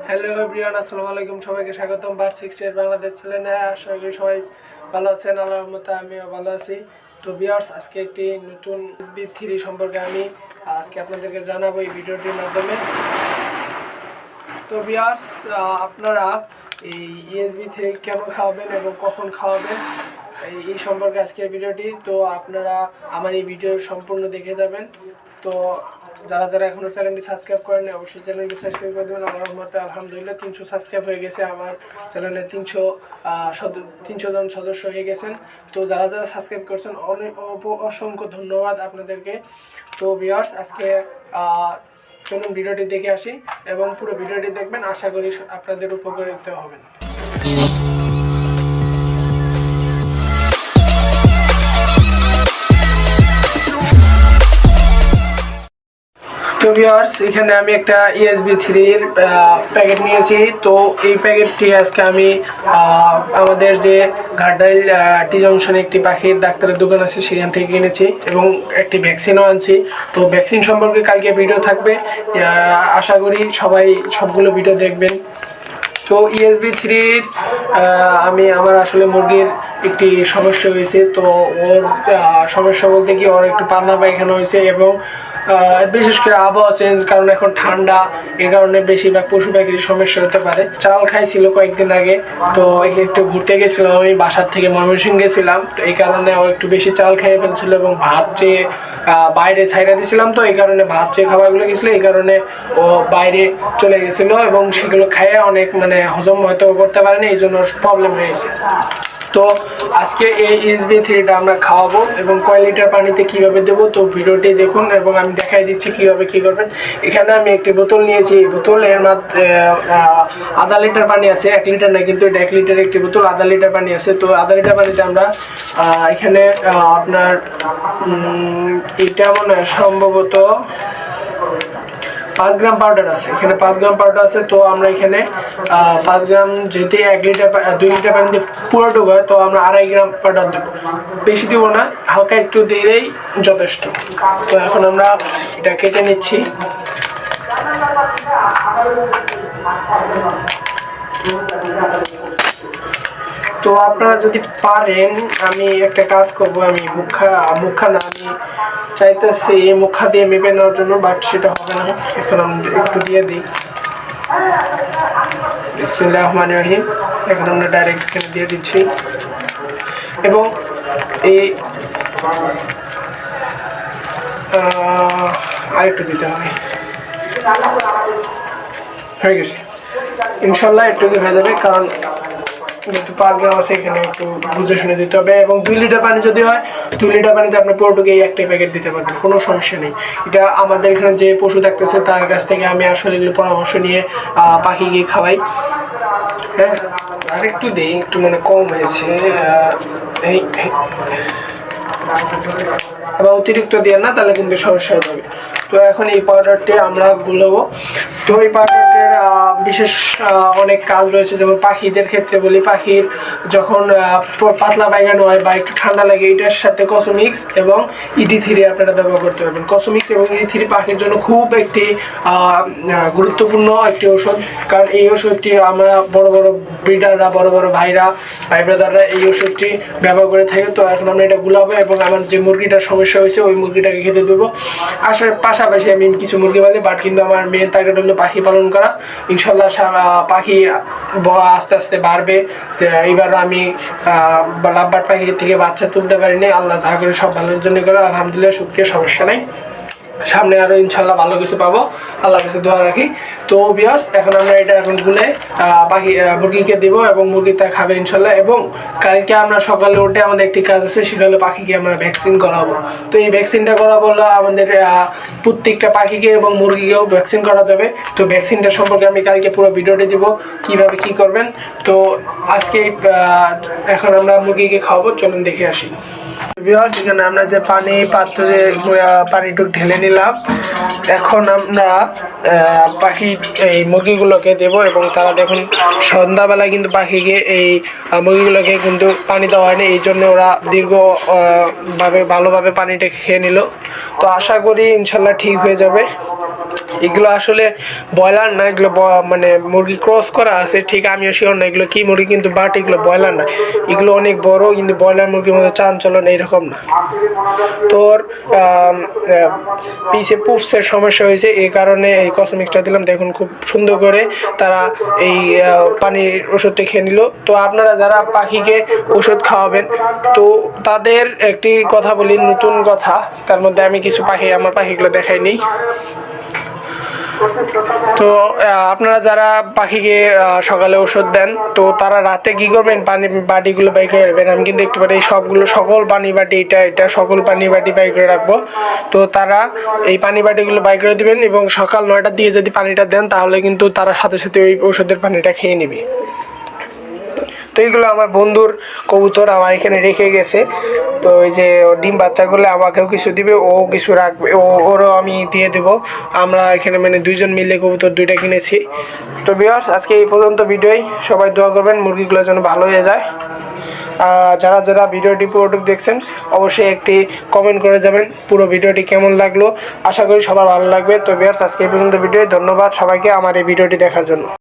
Hello everyone, আসসালামু আলাইকুম। সবাইকে স্বাগতম বার 60 এর বাংলাদেশ চ্যানেলে। আশা করি সবাই ভালো আছেন। আল্লাহর রহমতে আমিও ভালো আছি। তো ভিউয়ার্স, আজকে একটি নতুন ESB3 সম্পর্কে আমি আজকে আপনাদেরকে জানাবো এই ভিডিওটির মাধ্যমে। তো ভিউয়ার্স, আপনারা এই ESB3 কেন খাওয়াবেন এবং কখন খাওয়াবেন এই সম্পর্কে আজকের ভিডিওটি। তো আপনারা আমার এই ভিডিও সম্পূর্ণ দেখে যাবেন। তো যারা যারা এখনও চ্যানেলটি সাবস্ক্রাইব করেন অবশ্যই চ্যানেলটি সাবস্ক্রাইব করে দেবেন। আমার মতে আলহামদুলিল্লাহ 300 সাবস্ক্রাইব হয়ে গেছে। আমার চ্যানেলে 300 জন সদস্য হয়ে গেছেন। তো যারা যারা সাবস্ক্রাইব করছেন অসংখ্য ধন্যবাদ আপনাদেরকে। তো ভিউয়ার্স, আজকে চলুন ভিডিওটি দেখে আসি এবং পুরো ভিডিওটি দেখবেন। আশা করি আপনাদের উপকৃত হবেন। তো ভিউয়ার্স, এখানে আমি একটা ESB3-র প্যাকেট নিয়েছি। তো এই প্যাকেটটি আজকে আমি আমাদের যে ঘাটাইল টি জংশনে একটি পাখির ডাক্তারের দোকান আছে সেখান থেকে কিনেছি এবং একটি ভ্যাকসিনও আনছি। তো ভ্যাকসিন সম্পর্কে কালকে ভিডিও থাকবে, আশা করি সবাই সবগুলো ভিডিও দেখবেন। তো ESB3-র আমার আসলে মুরগির একটি সমস্যা হয়েছে। তো ওর সমস্যা বলতে কি, ওর একটু পাতলা পায়খানা হয়েছে এবং বিশেষ করে আবহাওয়া চেঞ্জ, কারণ এখন ঠান্ডা, এর কারণে বেশিরভাগ পশু পাখির সমস্যা হতে পারে। চাল খাইছিল কয়েকদিন আগে, তো একটু ঘুরতে গেছিলাম, আমি বাসার থেকে ময়মনসিংহ গেছিলাম। তো এই কারণে ও একটু বেশি চাল খেয়ে ফেলছিল এবং ভাত চেয়ে বাইরে ছাইড়া দিয়েছিলাম। তো এই কারণে ভাত চেয়ে খাবারগুলো গেছিলো, এই কারণে ও বাইরে চলে গেছিলো এবং সেগুলো খাইয়ে অনেক হজম হয়তো করতে পারেনি, এই জন্য প্রবলেম হয়েছে। তো আজকে এই ESB3টা আমরা খাওয়াবো এবং কয় লিটার পানিতে কিভাবে দেবো, তো ভিডিওটি দেখুন এবং আমি দেখাই দিচ্ছি কিভাবে কি করবেন। এখানে আমি একটি বোতল নিয়েছি। এই বোতলের মধ্যে আধা লিটার পানি আছে, 1 লিটার না, কিন্তু এটা 1 লিটার একটি বোতল, আধা লিটার পানি আছে। তো আধা লিটার পানিতে আমরা এখানে আপনার এটা মনে হয় সম্ভবত 5 গ্রাম পাউডার আছে। এখানে 5 গ্রাম পাউডার আছে। তো আমরা এখানে 5 গ্রাম, যেহেতু 2 লিটার পানিতে পুরোটুকু হয়, তো আমরা 2.5 গ্রাম পাউডার দেবো, বেশি দিব না, হালকা একটু দিলেই যথেষ্ট। তো এখন আমরা এটা কেটে নিচ্ছি। তো আপনারা যদি পারেন, আমি একটা কাজ করব, আমি মুখা না, আমি চাইতেছি মুখা দিয়ে মেপে নেওয়ার জন্য, বাট সেটা হবে না। এখন আমি একটু দিয়ে দিই। বিসমিল্লাহির রহমানির রহিম। এখন আমরা ডাইরেক্ট এখানে দিয়ে দিচ্ছি এবং এই আরেকটু দিতে হবে। হয়ে গেছে ইনশাল্লাহ, একটু হয়ে যাবে, কারণ যেহেতু 5 গ্রাম আছে এখানে একটু বুঝে শুনে দিতে হবে। এবং 2 লিটার পানি যদি হয়, 2 লিটার পানিতে আপনি পুরোটুকু এই একটাই প্যাকেট দিতে পারবেন, কোনো সমস্যা নেই। এটা আমাদের এখানে যে পশু থাকতেছে তার কাছ থেকে আমি আসলে এগুলো পরামর্শ নিয়ে পাখিকে খাওয়াই। হ্যাঁ, আর একটু দিই, একটু কম হয়েছে। এই আবার অতিরিক্ত দিয়ে না, তাহলে কিন্তু সমস্যা হয়ে যাবে। তো এখন এই পাউডারটি আমরা গুলাবো। তো এই পাউডারটির বিশেষ অনেক কাজ রয়েছে। যেমন পাখিদের ক্ষেত্রে বলি, পাখির যখন পাতলা পায়খানা হয় বা একটু ঠান্ডা লাগে, এটার সাথে কসমিক্স এবং ED3 আপনারা ব্যবহার করতে পারবেন। কসমিক্স এবং ED3 পাখির জন্য খুব একটি গুরুত্বপূর্ণ একটি ওষুধ, কারণ এই ওষুধটি আমরা বড় বড় ব্রিডাররা, বড় বড় ভাই ব্রাদাররা এই ওষুধটি ব্যবহার করে থাকে। তো এখন আমরা এটা গুলাবো এবং আমার যে মুরগিটার সমস্যা হয়েছে ওই মুরগিটাকে খেতে দেবো। পাশাপাশি আমি কিছু মুরগি পালি, বাট কিন্তু আমার মেন টার্গেট হলো পাখি পালন করা। ইনশাল্লাহ পাখি আস্তে আস্তে বাড়বে। এইবার আমি লাভবার্ড পাখি থেকে বাচ্চা তুলতে পারিনি, আল্লাহ যা করে সব ভালোর জন্য করে, আলহামদুলিল্লাহ, শুকরিয়া, সমস্যা নাই। সামনে আরও ইনশাল্লাহ ভালো কিছু পাবো, আল্লাহর কাছে দোয়া রাখি। তো ভিউয়ার্স, এখন আমরা এটা গুলে মুরগিকে দেব এবং মুরগি তা খাবে ইনশাল্লাহ। এবং কালকে আমরা সকালে উঠে আমাদের একটি কাজ আছে, সেটা হলো পাখিকে আমরা ভ্যাকসিন করাবো। তো এই ভ্যাকসিনটা করাবো হলো আমাদের প্রত্যেকটা পাখিকে এবং মুরগিকেও ভ্যাকসিন করাতে হবে। তো ভ্যাকসিনটা সম্পর্কে আমি কালকে পুরো ভিডিওটি দিব, কিভাবে কি করবেন। তো আজকে এখন আমরা মুরগিকে খাওয়াবো, চলুন দেখে আসি। ভিউয়ার্স, এখানে আমরা যে পাত্রে পানিটুক ঢেলে নিলাম। এখন আমরা পাখি এই মুরগিগুলোকে দেব এবং তারা দেখুন সন্ধ্যাবেলায় কিন্তু পাখিকে এই মুরগিগুলোকে কিন্তু পানি দেওয়া হয়নি, এই জন্য ওরা ভালোভাবে পানিটা খেয়ে নিল। তো আশা করি ইনশাল্লাহ ঠিক হয়ে যাবে। এগুলো আসলে ব্রয়লার না, এগুলো মানে মুরগি ক্রস করা আছে, ঠিক আমিও শিওর না এগুলো কি মুরগি, কিন্তু বাট এগুলো ব্রয়লার না, এগুলো অনেক বড়, কিন্তু ব্রয়লার মুরগির মধ্যে চাঞ্চলন এইরকম না। তোর পিসে পুপসের সমস্যা হয়েছে, এই কারণে এই কসমিক্সটা দিলাম। দেখুন খুব সুন্দর করে তারা এই পানির ওষুধটা খেয়ে নিল। তো আপনারা যারা পাখিকে ওষুধ খাওয়াবেন, তো তাদের একটি কথা বলি, নতুন কথা, তার মধ্যে আমি কিছু পাখি, আমার পাখিগুলো দেখাই নিই। তো আপনারা যারা পাখিকে সকালে ওষুধ দেন, তো তারা রাতে কি করবেন, পানি বাটিগুলো বাই করে রাখবেন। আমি কিন্তু একটু এই সবগুলো সকল পানি বাটি, এটা সকল পানি বাটি বাই করে রাখবো। তো তারা এই পানি বাটিগুলো বাই করে দিবেন, এবং সকাল 9টার দিকে যদি পানিটা দেন, তাহলে কিন্তু তারা সাথে সাথে ওই ওষুধের পানিটা খেয়ে নেবে। তো এইগুলো আমার বন্ধুর কবুতর আমার এখানে রেখে গেছে। তো ওই যে ডিম বাচ্চাগুলো আমাকেও কিছু দিবে, ও কিছু রাখবে, ওরও আমি দিয়ে দেবো। আমরা এখানে মানে দুইজন মিলে কবুতর দুইটা কিনেছি। তো ভিউয়ার্স, আজকে এই পর্যন্ত ভিডিওই, সবাই দোয়া করবেন মুরগিগুলো যেন ভালো হয়ে যায়। যারা যারা ভিডিওটি পুরোটুকু দেখছেন, অবশ্যই একটি কমেন্ট করে যাবেন পুরো ভিডিওটি কেমন লাগলো। আশা করি সবার ভালো লাগবে। তো ভিউয়ার্স, আজকে এই পর্যন্ত ভিডিও, ধন্যবাদ সবাইকে আমার এই ভিডিওটি দেখার জন্য।